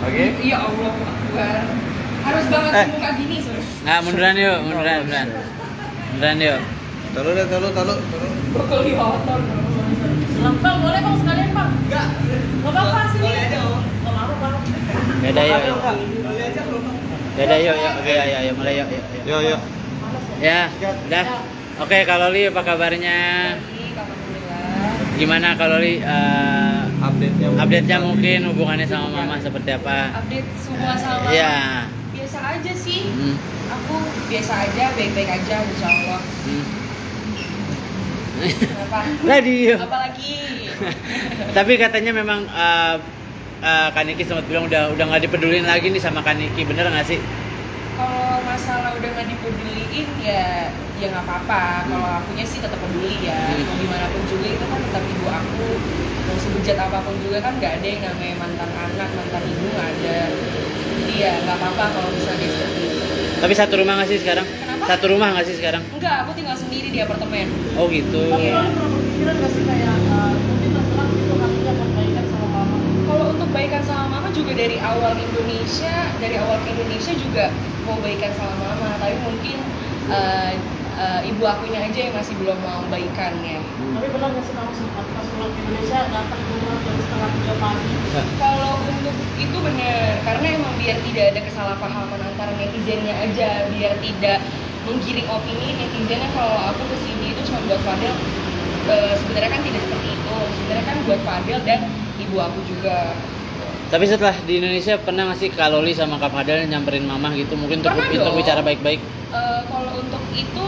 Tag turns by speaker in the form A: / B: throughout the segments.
A: Oke.
B: Iya Allah Akbar. Harus banget muka gini soalnya.
C: Nah, munduran yuk, munduran yuk.
A: Taruh.
B: Brokoli hotdog.
D: Bang, boleh bang sekalian bang?
A: Enggak.
D: Nggak apa-apa sih.
A: Boleh aja, Om.
D: Nggak mau bang.
C: Beda yuk.
A: Boleh aja, Bro.
C: Beda yuk. Oke, ayo mulai yuk.
A: Yuk.
C: Ya, udah. Oke, Kak Loli apa kabarnya?
B: Baik, alhamdulillah.
C: Gimana Kak Loli? Update-nya mungkin hubungannya sama mama seperti apa?
B: Update semua sama.
C: Iya.
B: Biasa aja sih.
C: Hmm.
B: Aku biasa aja, baik-baik aja insya Allah. Kenapa?
C: Tadi.
B: Apalagi?
C: Tapi katanya memang Kak Niki sempat bilang udah nggak dipedulin lagi nih sama Kak Niki, bener nggak sih?
B: Kalau masalah udah nggak dipeduliin ya nggak apa-apa. Kalau akunya sih tetap peduli ya. Mau gimana pun juga itu kan tetap ibu aku. Mau sebejat apapun juga kan nggak ada yang namanya mantan anak, mantan ibu nggak ada. Jadi ya nggak apa-apa kalau misalnya seperti itu.
C: Tapi satu rumah nggak sih sekarang?
B: Kenapa?
C: Satu rumah nggak sih sekarang?
B: Enggak, aku tinggal sendiri di apartemen.
C: Oh gitu.
D: Tapi lo pernah berpikiran nggak sih kayak mungkin terserah itu hatinya buat baikan sama mama?
B: Kalau untuk baikan sama mama juga dari awal ke Indonesia juga mau baikan sama mama, tapi mungkin ibu akunya aja yang masih belum mau baikan ya.
D: Tapi benar nggak sih kamu sempat pas pulang ke Indonesia datang ke rumah jam 2:30 pagi?
B: Kalau untuk itu benar, karena emang biar tidak ada kesalahpahaman antara netizennya aja, biar tidak menggiring opini netizennya kalau aku kesini itu cuma buat Fadel. Sebenarnya kan tidak seperti itu, sebenarnya kan buat Fadel dan ibu aku juga.
C: Tapi setelah di Indonesia pernah nggak sih Kak Loli sama Kak Fadel nyamperin mama gitu mungkin untuk bicara baik-baik?
B: Kalau untuk itu,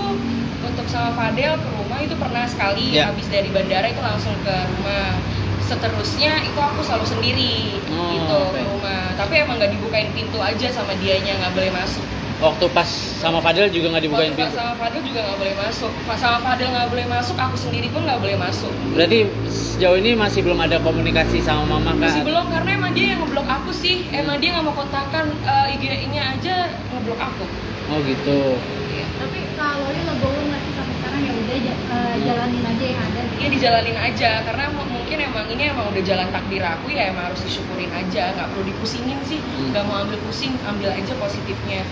B: untuk sama Fadel ke rumah itu pernah sekali.
C: Ya.
B: Habis dari bandara itu langsung ke rumah. Seterusnya itu aku selalu sendiri gitu
C: oke.
B: ke rumah. Tapi emang nggak dibukain pintu aja sama dianya, nggak boleh masuk.
C: Waktu pas sama Fadel juga nggak dibukain
B: Waktu
C: pintu?
B: sama Fadel juga nggak boleh masuk. Sama Fadel nggak boleh masuk, aku sendiri pun nggak boleh masuk.
C: Berarti sejauh ini masih belum ada komunikasi sama mama Kak?
B: Masih belum, karena emang dia yang ngeblok aku sih. Emang dia nggak mau kontakkan, IG-nya aja ngeblok aku.
C: Oh gitu.
E: Tapi kalau dia legowo nggak sih sampai sekarang ya udah jalanin aja yang ada.
B: Iya dijalanin aja, karena mungkin emang ini emang udah jalan takdir aku ya, emang harus disyukurin aja, nggak perlu dipusingin sih, nggak mau ambil pusing, ambil aja positifnya.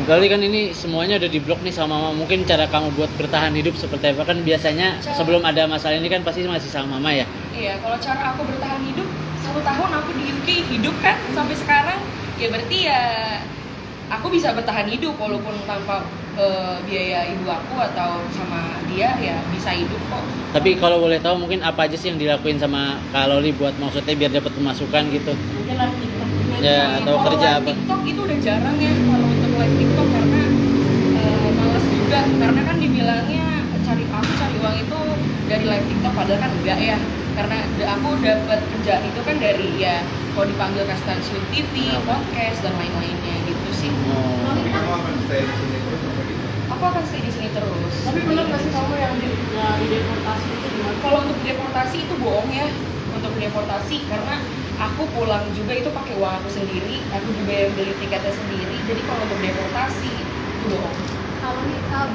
C: Kali kan ini semuanya udah diblok nih sama mama. Mungkin cara kamu buat bertahan hidup seperti apa? Kan biasanya sebelum ada masalah ini kan pasti masih sama mama ya?
B: Iya, kalau cara aku bertahan hidup, 1 tahun aku di UK hidup kan sampai sekarang, ya berarti ya aku bisa bertahan hidup walaupun tanpa biaya ibu aku atau sama dia ya bisa hidup kok.
C: Tapi kalau boleh tahu mungkin apa aja sih yang dilakuin sama Kak Loli buat maksudnya biar dapat pemasukan gitu?
D: Mungkin live TikTok.
C: Ya, atau
B: Kalau
C: kerja
B: live
C: apa?
B: TikTok itu udah jarang ya kalau untuk live TikTok, karena malas juga, karena kan dibilangnya cari uang itu dari live TikTok, padahal kan enggak ya, karena aku dapat kerja itu kan dari ya kalau dipanggil ke stasiun TV, podcast dan lain-lainnya gitu sih.
A: Kamu akan stay di sini terus apa gitu?
B: Aku akan stay di sini terus.
D: Tapi benar nggak sih kamu yang dideportasi itu gimana?
B: Kalau untuk deportasi itu bohong ya, untuk deportasi, karena aku pulang juga itu pakai uang aku sendiri, aku juga yang beli tiketnya sendiri. Jadi kalau untuk deportasi itu bohong.
E: Kalau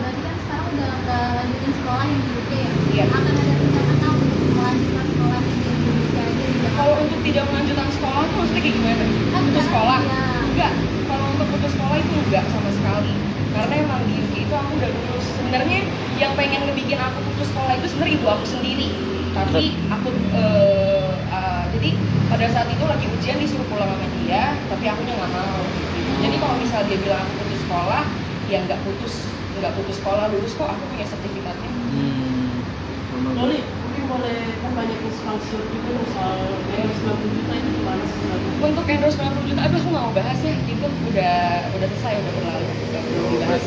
E: berarti kan sekarang udah nggak lanjutin sekolah yang di UK ya?
B: Iya.
E: Akan ada rencana untuk melanjutkan sekolah yang di Indonesia aja di Jakarta?
B: Kalau untuk tidak melanjutkan sekolah tuh maksudnya kayak gimana? Putus sekolah?
E: Iya.
B: Enggak. Kalau untuk putus sekolah itu enggak sama sekali. Karena emang di UK itu aku udah lulus. Sebenarnya yang pengen ngebikin aku putus sekolah itu sebenarnya ibu aku sendiri. Tapi aku jadi pada saat itu lagi ujian disuruh pulang sama dia, tapi akunya nggak mau. Jadi kalau misalnya dia bilang aku putus sekolah, ya nggak putus sekolah, lulus kok, aku punya sertifikatnya.
D: Loli, mungkin boleh kan banyak instansi juga misal yang 90 juta itu gimana sih sebenarnya?
B: Untuk endorse 90 juta, aduh aku nggak mau bahas ya, itu udah selesai, udah berlalu, udah belum dibahas.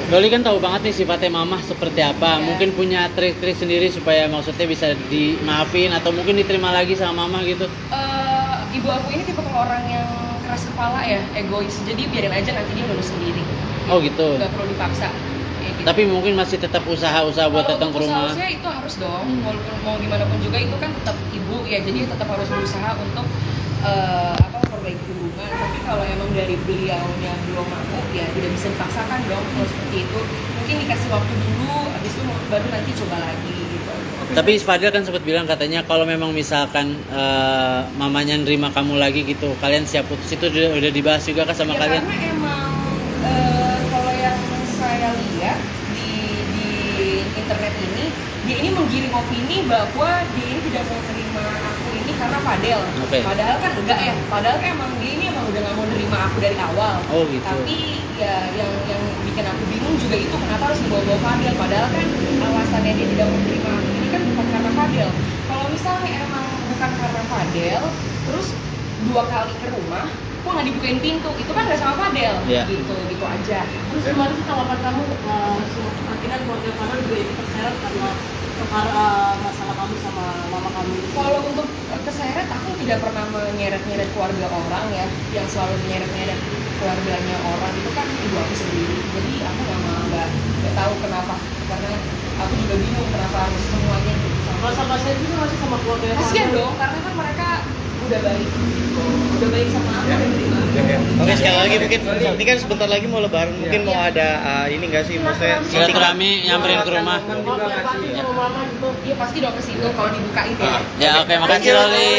C: Loli kan tahu banget nih sifatnya mama seperti apa.
B: Ya.
C: Mungkin punya trik-trik sendiri supaya maksudnya bisa dimaafin atau mungkin diterima lagi sama mama gitu.
B: Ibu aku ini tipe orang yang keras kepala ya, egois, jadi biarin aja nanti dia lulus sendiri.
C: Oh gitu.
B: Nggak perlu dipaksa. Kayak gitu.
C: Tapi mungkin masih tetap usaha-usaha buat
B: Kalau
C: datang ke
B: untuk
C: rumah.
B: usaha itu harus dong, walaupun mau gimana pun juga itu kan tetap ibu ya, jadi tetap harus berusaha untuk memperbaiki hubungan. Tapi kalau emang dari beliaunya belum mau, ya tidak bisa dipaksakan dong kalau seperti itu. Mungkin dikasih waktu dulu, habis itu baru nanti coba lagi gitu.
C: Tapi Fadil kan sempat bilang katanya kalau memang misalkan mamanya nerima kamu lagi gitu, kalian siap putus, itu udah dibahas juga kah sama
B: Ya
C: kalian?
B: karena emang kalau yang saya lihat di internet ini, dia ini menggiring opini bahwa dia ini tidak mau terima aku ini karena Fadel.
C: Oke.
B: Padahal kan enggak ya, padahal kan emang dia ini emang udah gak mau nerima aku dari awal.
C: Oh gitu.
B: Tapi ya yang bikin aku bingung juga itu kenapa harus dibawa-bawa Fadel. Padahal kan alasannya dia tidak mau terima aku ini kan bukan karena Fadel. Kalau misalnya emang bukan karena Fadel, terus 2 kali ke rumah, kok nggak dibukain pintu, itu kan nggak sama Fadel.
C: Iya.
B: Gitu aja.
D: Terus kemarin sih tanggapan kamu, akhirnya keluarga kamu juga ikut terseret karena perkara masalah kamu sama mama kamu.
B: Kalau untuk keseret, aku tidak pernah menyeret-nyeret keluarga orang ya. Yang selalu menyeret-nyeret keluarganya orang itu kan ibu aku sendiri. Jadi aku nggak tahu kenapa, karena aku juga bingung kenapa harus semuanya gitu.
D: Sama saya juga masih sama keluarga yang
B: Kasian
D: sama.
B: dong, karena kan mereka udah baik, udah baik sama aku dan terima.
A: Oke, sekali lagi mungkin ini kan sebentar lagi mau lebaran, mungkin mau ada ini nggak sih, maksudnya
C: Silaturahmi nyamperin ke rumah.
A: momen juga
D: Maaf ya
A: nggak
D: Pak,
A: sih?
D: sama mama gitu.
B: Iya pasti dong ke situ kalau dibukain ya.
C: Ya oke, makasih Loli.